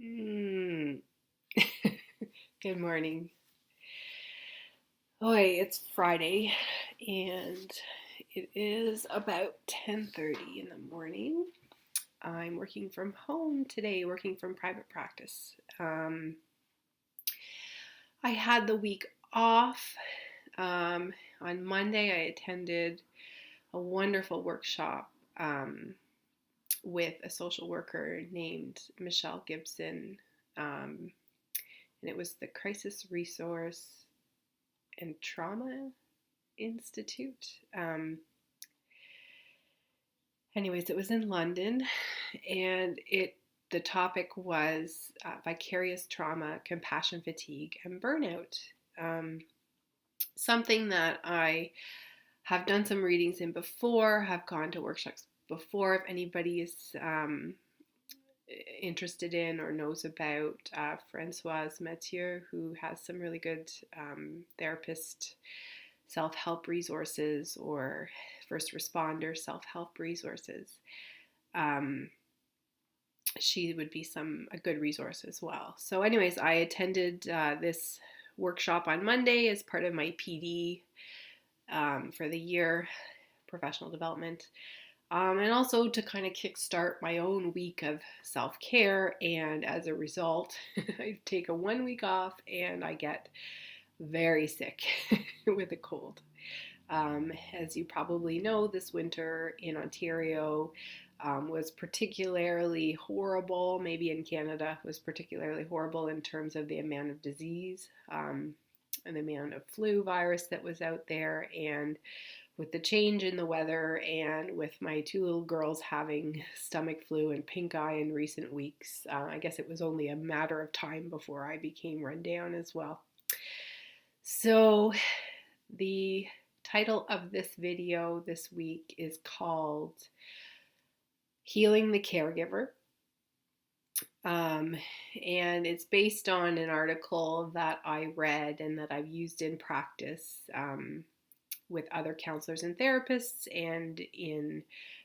Mm. Good morning. It's Friday and it is about 10:30 in the morning. I'm working from home today, working from private practice. I had the week off. On Monday, I attended a wonderful workshop with a social worker named Michelle Gibson, and it was the Crisis Resource and Trauma Institute. Anyways, it was in London, and the topic was vicarious trauma, compassion fatigue, and burnout. Um, Something that I have done some readings in before, have gone to workshops before. If anybody is interested in or knows about Françoise Mathieu, who has some really good therapist self-help resources or first responder self-help resources. She would be a good resource as well. So anyways, I attended this workshop on Monday as part of my PD for the year, professional development. And also to kind of kickstart my own week of self-care. And as a result, I take a 1 week off and I get very sick with a cold. As you probably know, this winter in Ontario was particularly horrible. Maybe in Canada was particularly horrible in terms of the amount of disease and the amount of flu virus that was out there. And with the change in the weather and with my two little girls having stomach flu and pink eye in recent weeks, I guess it was only a matter of time before I became run down as well. So the title of this video this week is called Healing the Caregiver. And it's based on an article that I read and that I've used in practice with other counselors and therapists, and in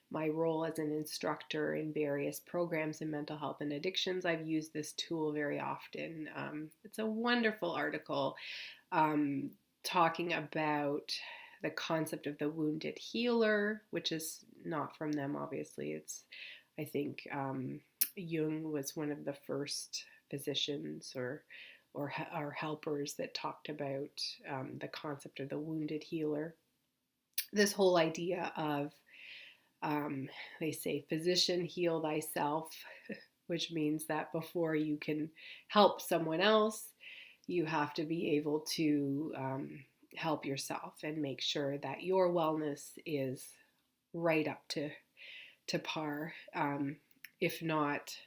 my role as an instructor in various programs in mental health and addictions. I've used this tool very often. It's a wonderful article talking about the concept of the wounded healer, which is not from them, obviously. I think Jung was one of the first physicians or helpers that talked about the concept of the wounded healer. This whole idea of, they say, physician, heal thyself, which means that before you can help someone else, you have to be able to help yourself and make sure that your wellness is right up to par, if not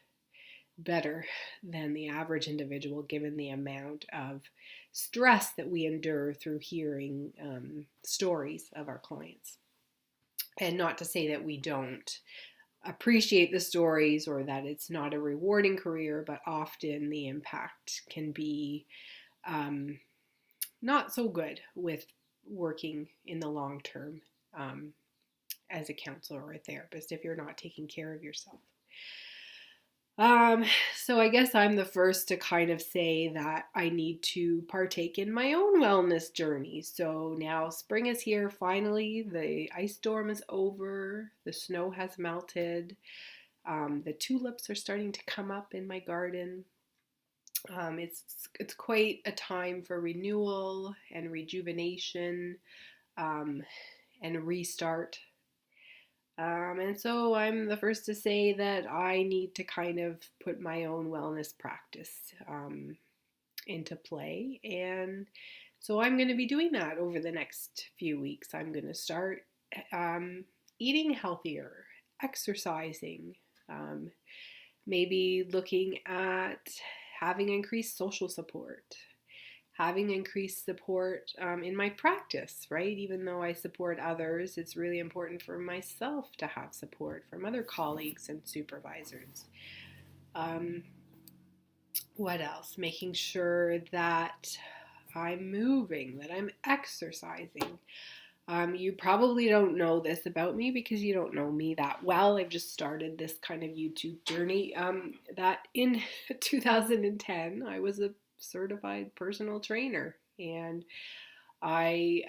better than the average individual, given the amount of stress that we endure through hearing stories of our clients. And not to say that we don't appreciate the stories or that it's not a rewarding career, but often the impact can be not so good with working in the long term as a counselor or a therapist if you're not taking care of yourself. So I guess I'm the first to kind of say that I need to partake in my own wellness journey. So now spring is here, finally. The ice storm is over. The snow has melted. The tulips are starting to come up in my garden. It's quite a time for renewal and rejuvenation and restart. And so I'm the first to say that I need to kind of put my own wellness practice into play. And so I'm going to be doing that over the next few weeks. I'm going to start eating healthier, exercising, maybe looking at having increased social support, having increased support in my practice, right? Even though I support others, it's really important for myself to have support from other colleagues and supervisors. What else? Making sure that I'm moving, that I'm exercising. You probably don't know this about me because you don't know me that well. I've just started this kind of YouTube journey. That in 2010, I was a certified personal trainer, and I,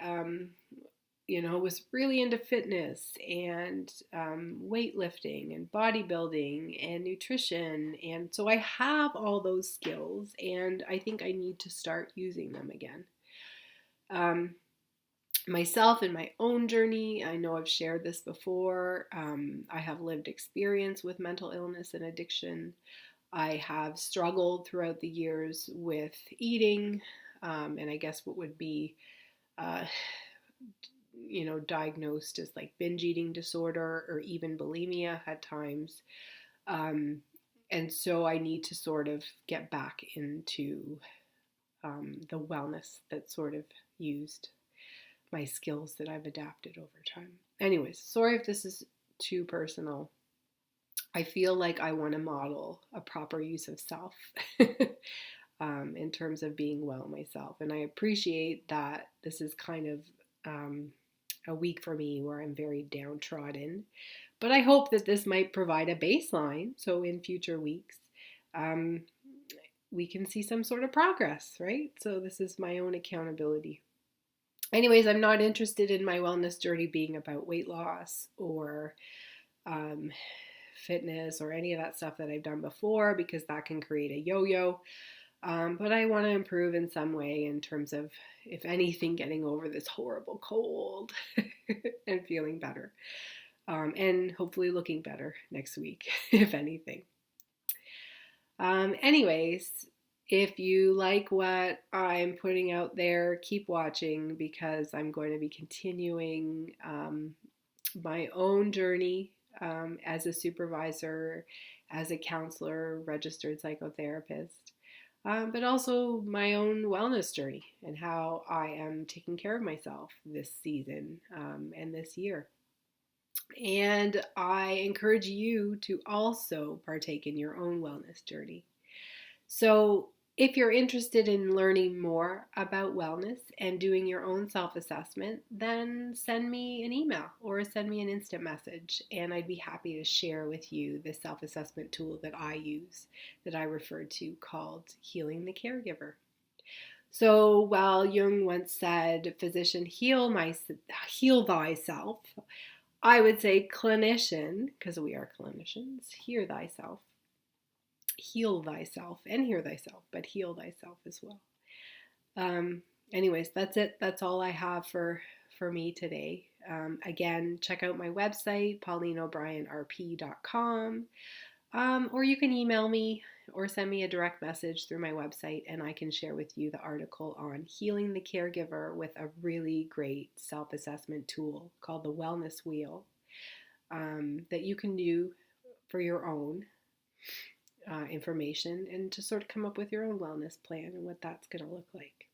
was really into fitness and weightlifting and bodybuilding and nutrition. And so I have all those skills, and I think I need to start using them again. Um, Myself in my own journey, I know I've shared this before. I have lived experience with mental illness and addiction. I have struggled throughout the years with eating, and I guess what would be, uh, diagnosed as like binge eating disorder or even bulimia at times. Um, and so I need to sort of get back into the wellness that sort of used my skills that I've adapted over time. Anyways, sorry if this is too personal. I feel like I want to model a proper use of self in terms of being well myself. And I appreciate that this is kind of a week for me where I'm very downtrodden. But I hope that this might provide a baseline. So in future weeks, um, we can see some sort of progress, right? So this is my own accountability. Anyways, I'm not interested in my wellness journey being about weight loss or um, fitness or any of that stuff that I've done before because that can create a yo-yo. But I want to improve in some way in terms of, if anything, getting over this horrible cold and feeling better. And hopefully looking better next week, if anything. Anyways, if you like what I'm putting out there, keep watching because I'm going to be continuing my own journey as a supervisor, as a counselor, registered psychotherapist, but also my own wellness journey and how I am taking care of myself this season and this year. And I encourage you to also partake in your own wellness journey. So, if you're interested in learning more about wellness and doing your own self assessment, then send me an email or send me an instant message, and I'd be happy to share with you the self assessment tool that I use, that I refer to, called Healing the Caregiver. So, while Jung once said, "Physician, heal thyself," I would say, clinician, because we are clinicians, heal thyself and hear thyself, but heal thyself as well. Um, Anyways, that's it. That's all I have for me today. Again, check out my website, paulineobrien.rp.com, or you can email me or send me a direct message through my website, and I can share with you the article on healing the caregiver with a really great self-assessment tool called the Wellness Wheel that you can do for your own information and to sort of come up with your own wellness plan and what that's going to look like.